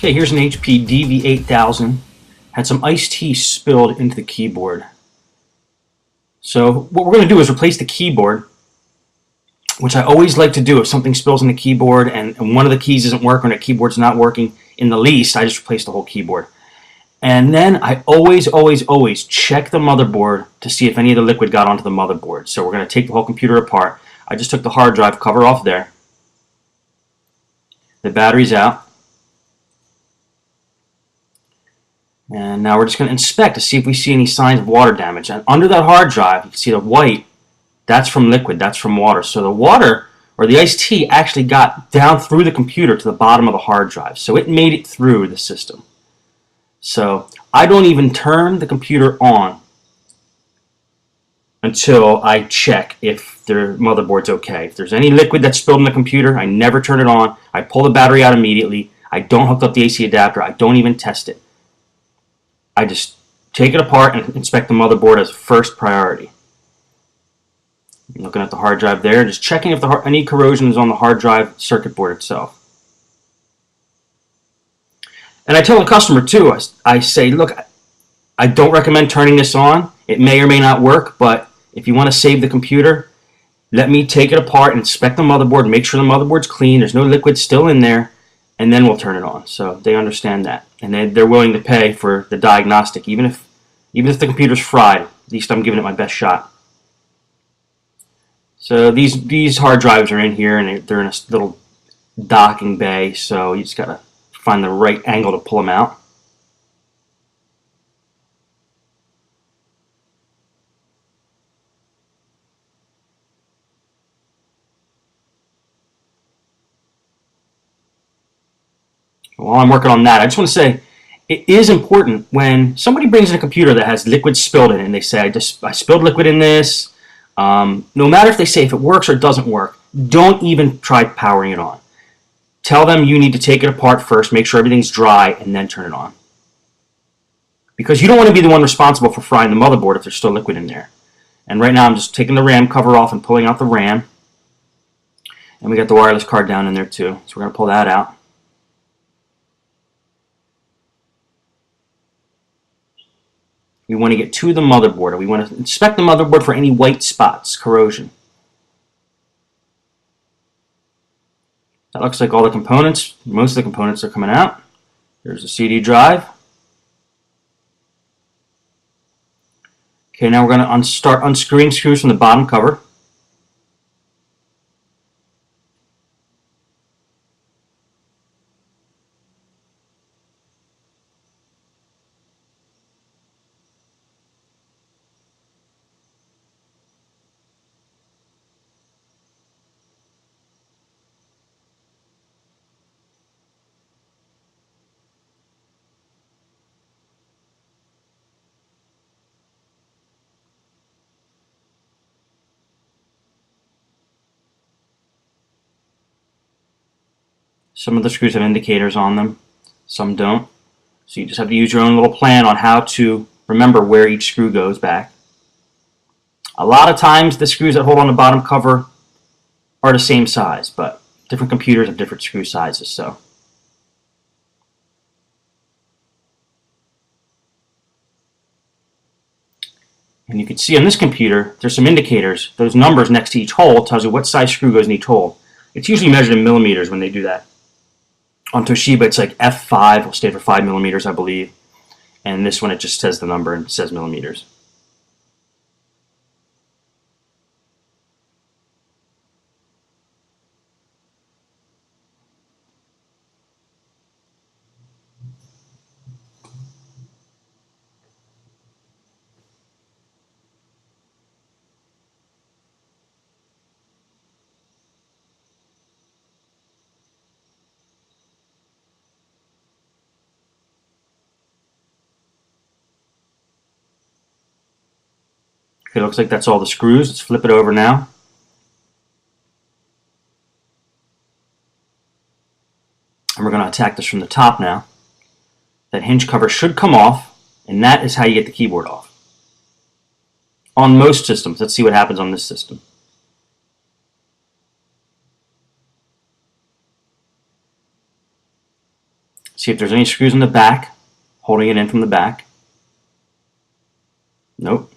Okay, here's an HPDV8000. Had some iced tea spilled into the keyboard. So what we're going to do is replace the keyboard, which I always like to do if something spills in the keyboard and one of the keys isn't working or the keyboard's not working in the least. I just replace the whole keyboard. And then I always check the motherboard to see if any of the liquid got onto the motherboard. So we're going to take the whole computer apart. I just took the hard drive cover off there. The battery's out. And now we're just going to inspect to see if we see any signs of water damage. And under that hard drive, you can see the white, that's from liquid, that's from water. So the water, or the iced tea, actually got down through the computer to the bottom of the hard drive. So it made it through the system. So I don't even turn the computer on until I check if the motherboard's okay. If there's any liquid that's spilled in the computer, I never turn it on. I pull the battery out immediately. I don't hook up the AC adapter. I don't even test it. I just take it apart and inspect the motherboard as first priority. I'm looking at the hard drive there, just checking if any corrosion is on the hard drive circuit board itself. And I tell the customer too, I say, look, I don't recommend turning this on. It may or may not work, but if you want to save the computer, let me take it apart, inspect the motherboard, make sure the motherboard's clean, there's no liquid still in there, and then we'll turn it on. So they understand that, and they're willing to pay for the diagnostic, even if the computer's fried. At least I'm giving it my best shot. So these hard drives are in here, and they're in a little docking bay. So you just gotta find the right angle to pull them out. While I'm working on that, I just want to say it is important when somebody brings in a computer that has liquid spilled in it and they say, I spilled liquid in this. No matter if they say if it works or it doesn't work, don't even try powering it on. Tell them you need to take it apart first, make sure everything's dry, and then turn it on. Because you don't want to be the one responsible for frying the motherboard if there's still liquid in there. And right now I'm just taking the RAM cover off and pulling out the RAM. And we got the wireless card down in there too, so we're going to pull that out. We want to get to the motherboard, and we want to inspect the motherboard for any white spots, corrosion. That looks like all the components. Most of the components are coming out. There's a CD drive. Okay, now we're going to start unscrewing screws from the bottom cover. Some of the screws have indicators on them, some don't. So you just have to use your own little plan on how to remember where each screw goes back. A lot of times the screws that hold on the bottom cover are the same size, but different computers have different screw sizes. So and you can see on this computer there's some indicators. Those numbers next to each hole tells you what size screw goes in each hole. It's usually measured in millimeters when they do that. On Toshiba, it's like F5, will stand for 5 millimeters, I believe. And this one, it just says the number and it says millimeters. It looks like that's all the screws. Let's flip it over now. And we're going to attack this from the top now. That hinge cover should come off, and that is how you get the keyboard off. On most systems. Let's see what happens on this system. See if there's any screws in the back, holding it in from the back. Nope.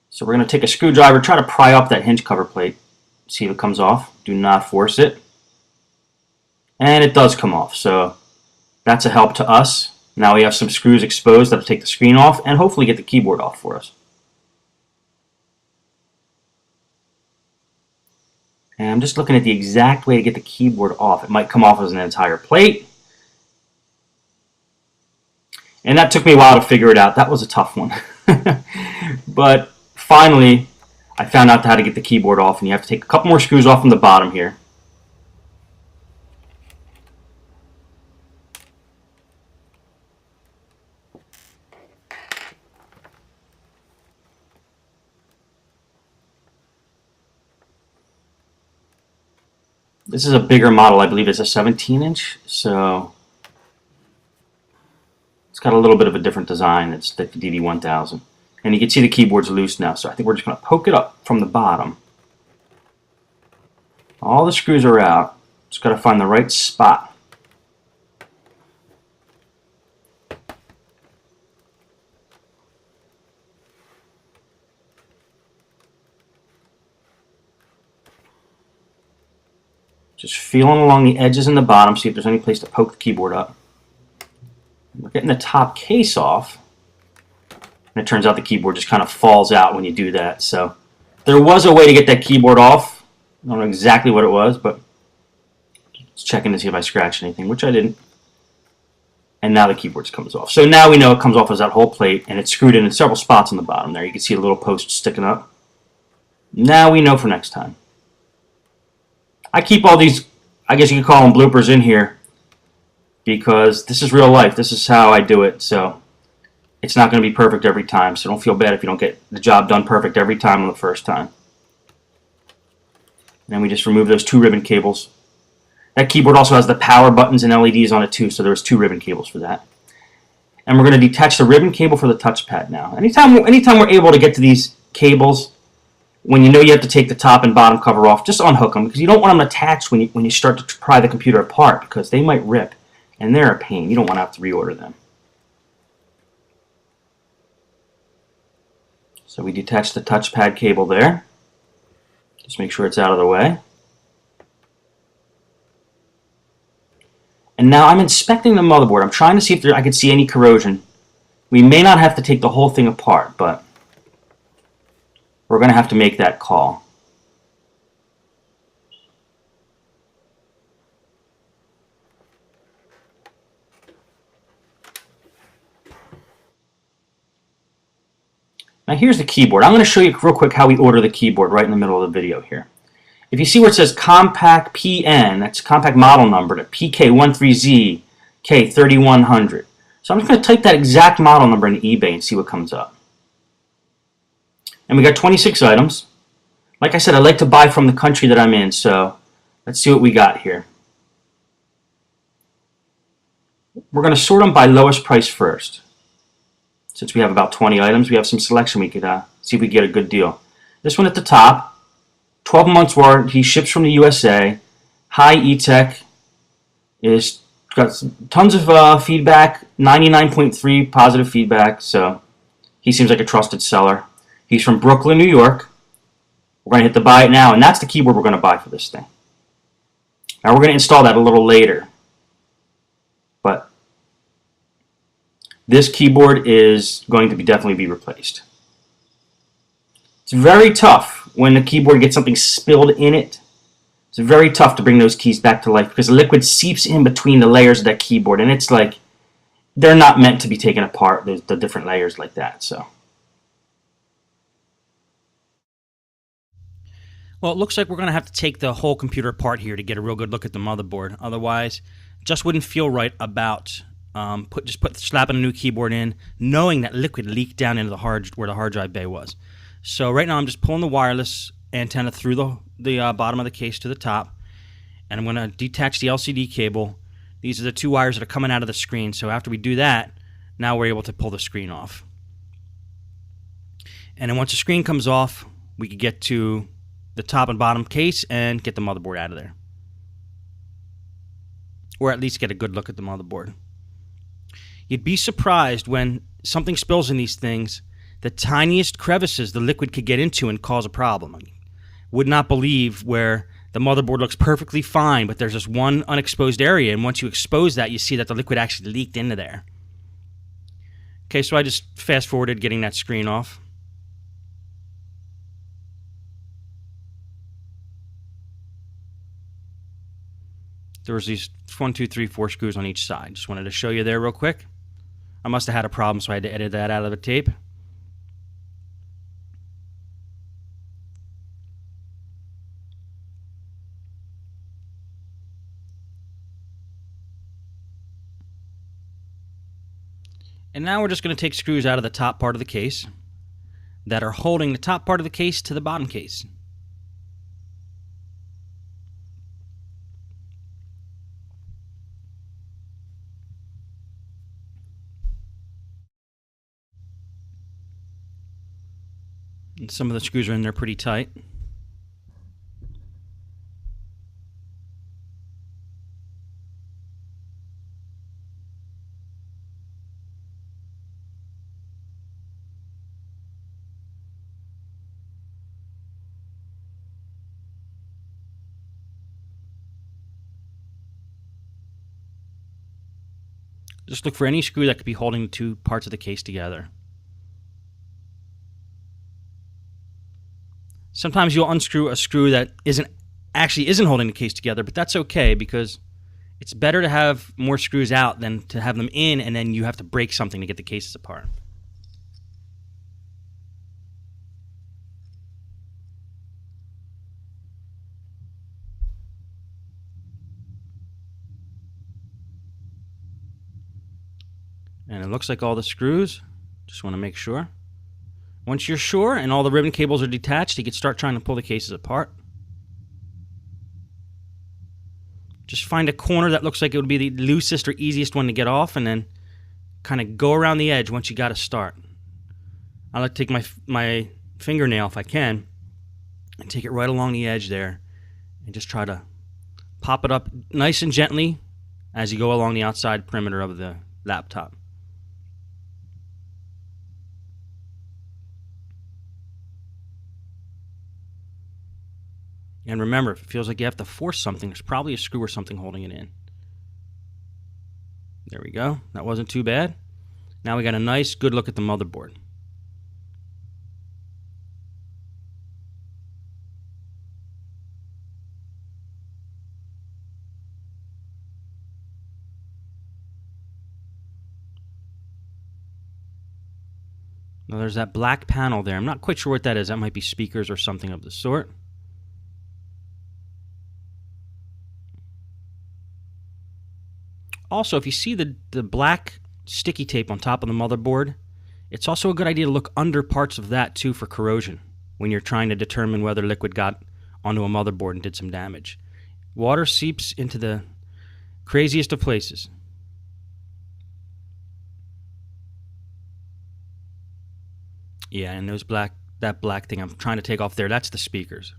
So we're going to take a screwdriver, try to pry up that hinge cover plate, see if it comes off. Do not force it. And it does come off, so that's a help to us. Now we have some screws exposed that'll take the screen off and hopefully get the keyboard off for us. And I'm just looking at the exact way to get the keyboard off. It might come off as an entire plate. And that took me a while to figure it out. That was a tough one. But finally, I found out how to get the keyboard off, and you have to take a couple more screws off from the bottom here. This is a bigger model. I believe it's a 17-inch, so it's got a little bit of a different design. It's the HPDV8000. And you can see the keyboard's loose now, so I think we're just going to poke it up from the bottom. All the screws are out. Just got to find the right spot. Just feeling along the edges in the bottom, see if there's any place to poke the keyboard up. We're getting the top case off, and it turns out the keyboard just kind of falls out when you do that. So there was a way to get that keyboard off. I don't know exactly what it was, but just checking to see if I scratched anything, which I didn't. And now the keyboard comes off. So now we know it comes off as that whole plate, and it's screwed in several spots on the bottom there. You can see a little post sticking up. Now we know for next time. I keep all these, I guess you could call them bloopers in here, because this is real life. This is how I do it. So it's not going to be perfect every time. So don't feel bad if you don't get the job done perfect every time on the first time. And then we just remove those 2 ribbon cables. That keyboard also has the power buttons and LEDs on it too, so there's 2 ribbon cables for that. And we're going to detach the ribbon cable for the touchpad now. Anytime we're able to get to these cables, when you know you have to take the top and bottom cover off, just unhook them, because you don't want them attached when you start to pry the computer apart, because they might rip, and they're a pain. You don't want to have to reorder them. So we detach the touchpad cable there. Just make sure it's out of the way. And now I'm inspecting the motherboard. I'm trying to see if I can see any corrosion. We may not have to take the whole thing apart, but we're going to have to make that call. Now here's the keyboard. I'm going to show you real quick how we order the keyboard right in the middle of the video here. If you see where it says compact PN, that's compact model number, to PK13Z K3100. So I'm just going to type that exact model number into eBay and see what comes up. And we got 26 items. Like I said, I like to buy from the country that I'm in, so let's see what we got here. We're going to sort them by lowest price first. Since we have about 20 items, we have some selection. We could see if we get a good deal. This one at the top, 12 months warranty, ships from the USA, high E-Tech, is got tons of feedback, 99.3 positive feedback, so he seems like a trusted seller. He's from Brooklyn, New York. We're going to hit the buy it now, and that's the keyboard we're going to buy for this thing. Now we're going to install that a little later, but this keyboard is going to definitely be replaced. It's very tough when the keyboard gets something spilled in it. It's very tough to bring those keys back to life because the liquid seeps in between the layers of that keyboard, and it's like they're not meant to be taken apart, the different layers like that. So, well, it looks like we're going to have to take the whole computer apart here to get a real good look at the motherboard. Otherwise, it just wouldn't feel right about slapping a new keyboard in, knowing that liquid leaked down into where the hard drive bay was. So right now I'm just pulling the wireless antenna through the bottom of the case to the top, and I'm going to detach the LCD cable. These are the 2 wires that are coming out of the screen, so after we do that, now we're able to pull the screen off. And then once the screen comes off, we can get to the top and bottom case and get the motherboard out of there. or at least get a good look at the motherboard. You'd be surprised when something spills in these things, the tiniest crevices the liquid could get into and cause a problem. I would not believe where the motherboard looks perfectly fine, but there's this one unexposed area, and once you expose that, you see that the liquid actually leaked into there. Okay, so I just fast-forwarded getting that screen off. There was these 1, 2, 3, 4 screws on each side. Just wanted to show you there real quick. I must have had a problem, so I had to edit that out of the tape. And now we're just going to take screws out of the top part of the case that are holding the top part of the case to the bottom case. And some of the screws are in there pretty tight. Just look for any screw that could be holding the two parts of the case together. Sometimes you'll unscrew a screw that actually isn't holding the case together, but that's okay because it's better to have more screws out than to have them in and then you have to break something to get the cases apart. And it looks like all the screws. Just want to make sure. Once you're sure and all the ribbon cables are detached, you can start trying to pull the cases apart. Just find a corner that looks like it would be the loosest or easiest one to get off and then kind of go around the edge once you got to start. I like to take my fingernail, if I can, and take it right along the edge there and just try to pop it up nice and gently as you go along the outside perimeter of the laptop. And remember, if it feels like you have to force something, there's probably a screw or something holding it in. There we go. That wasn't too bad. Now we got a nice, good look at the motherboard. Now there's that black panel there. I'm not quite sure what that is. That might be speakers or something of the sort. Also, if you see the black sticky tape on top of the motherboard, it's also a good idea to look under parts of that too for corrosion when you're trying to determine whether liquid got onto a motherboard and did some damage. Water seeps into the craziest of places. Yeah, and that black thing I'm trying to take off there, that's the speakers.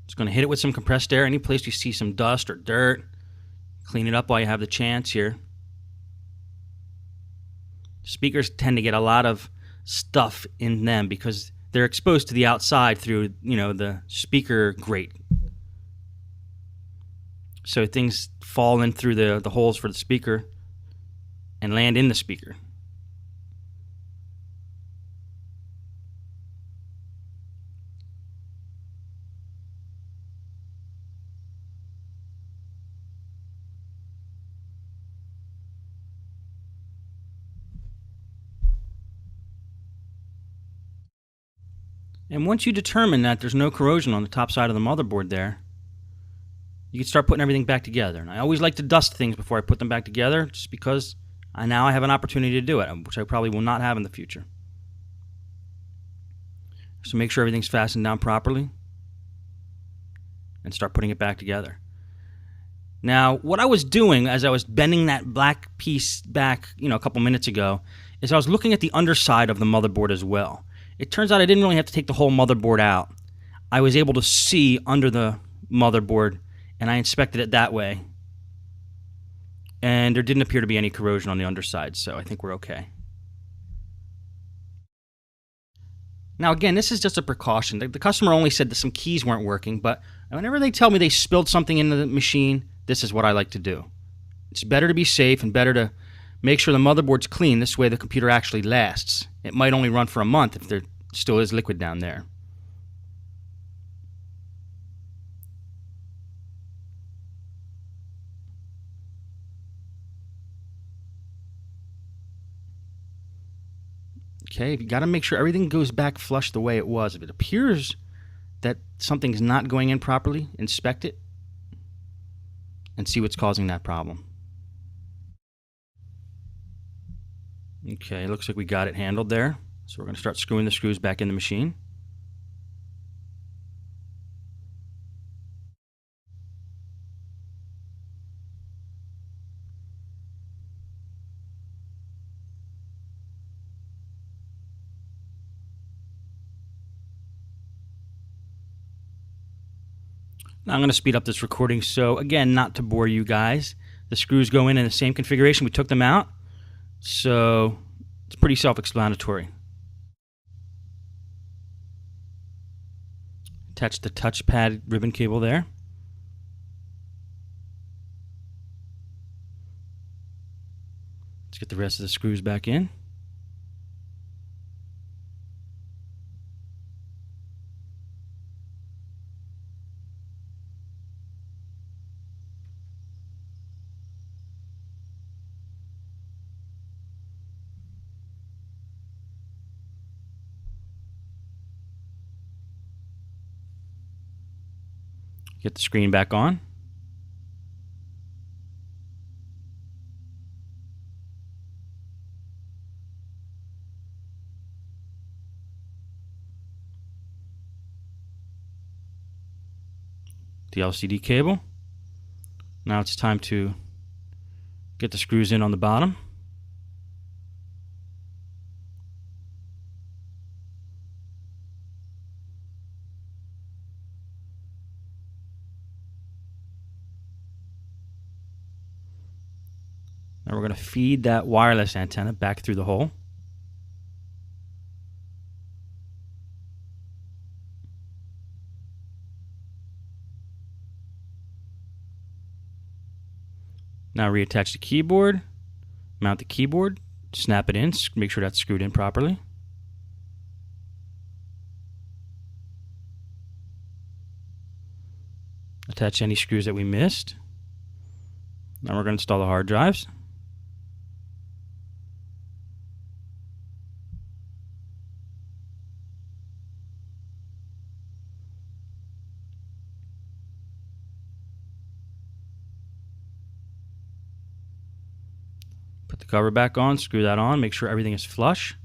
Just going to hit it with some compressed air. Any place you see some dust or dirt, clean it up while you have the chance here. Speakers tend to get a lot of stuff in them because they're exposed to the outside through, the speaker grate. So things fall in through the holes for the speaker and land in the speaker. And once you determine that there's no corrosion on the top side of the motherboard there, you can start putting everything back together. And I always like to dust things before I put them back together just because now I have an opportunity to do it, which I probably will not have in the future. So make sure everything's fastened down properly and start putting it back together. Now, what I was doing as I was bending that black piece back, a couple minutes ago, is I was looking at the underside of the motherboard as well. It turns out I didn't really have to take the whole motherboard out. I was able to see under the motherboard, and I inspected it that way. And there didn't appear to be any corrosion on the underside, so I think we're okay. Now again, this is just a precaution. The customer only said that some keys weren't working, but whenever they tell me they spilled something into the machine, this is what I like to do. It's better to be safe and better to make sure the motherboard's clean. This way the computer actually lasts. It might only run for a month if there still is liquid down there. Okay, you got to make sure everything goes back flush the way it was. If it appears that something's not going in properly, inspect it and see what's causing that problem. Okay, looks like we got it handled there. So we're going to start screwing the screws back in the machine. Now I'm going to speed up this recording, so again, not to bore you guys, the screws go in the same configuration. We took them out, so it's pretty self-explanatory. Attach the touchpad ribbon cable there. Let's get the rest of the screws back in. Get the screen back on. The LCD cable. Now it's time to get the screws in on the bottom. Now we're going to feed that wireless antenna back through the hole. Now reattach the keyboard, mount the keyboard, snap it in, make sure that's screwed in properly. Attach any screws that we missed. Now we're going to install the hard drives. Put the cover back on, screw that on, make sure everything is flush.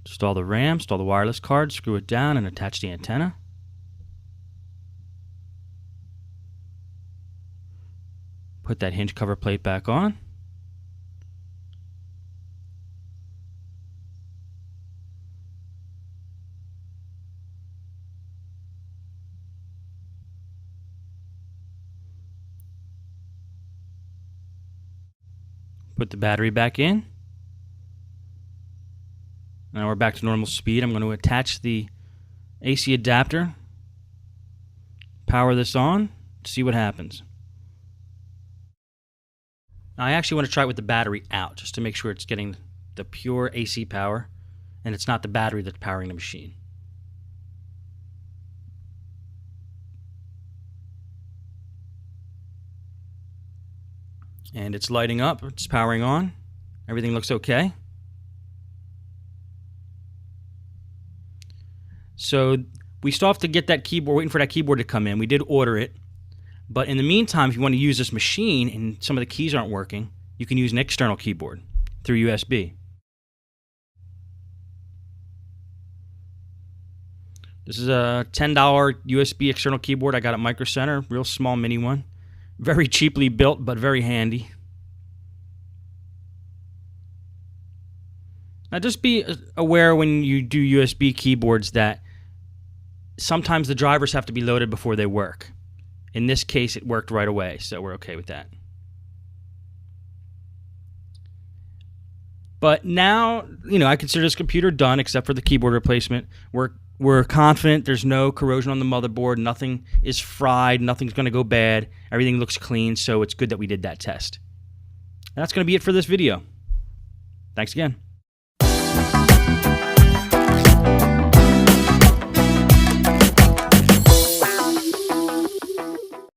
Install the RAM, install the wireless card, screw it down and attach the antenna. Put that hinge cover plate back on. Put the battery back in. Now we're back to normal speed. I'm going to attach the AC adapter, power this on, see what happens. Now I actually want to try it with the battery out, just to make sure it's getting the pure AC power, and it's not the battery that's powering the machine. And it's lighting up, it's powering on, everything looks okay. So we still have to get that keyboard, waiting for that keyboard to come in. We did order it, but in the meantime, if you want to use this machine and some of the keys aren't working, you can use an external keyboard through USB. This is a $10 USB external keyboard I got at Micro Center, real small mini one. Very cheaply built, but very handy. Now just be aware when you do USB keyboards that sometimes the drivers have to be loaded before they work. In this case, it worked right away, so we're okay with that. But now, I consider this computer done except for the keyboard replacement. We're confident there's no corrosion on the motherboard. Nothing is fried. Nothing's going to go bad. Everything looks clean, so it's good that we did that test. And that's going to be it for this video. Thanks again.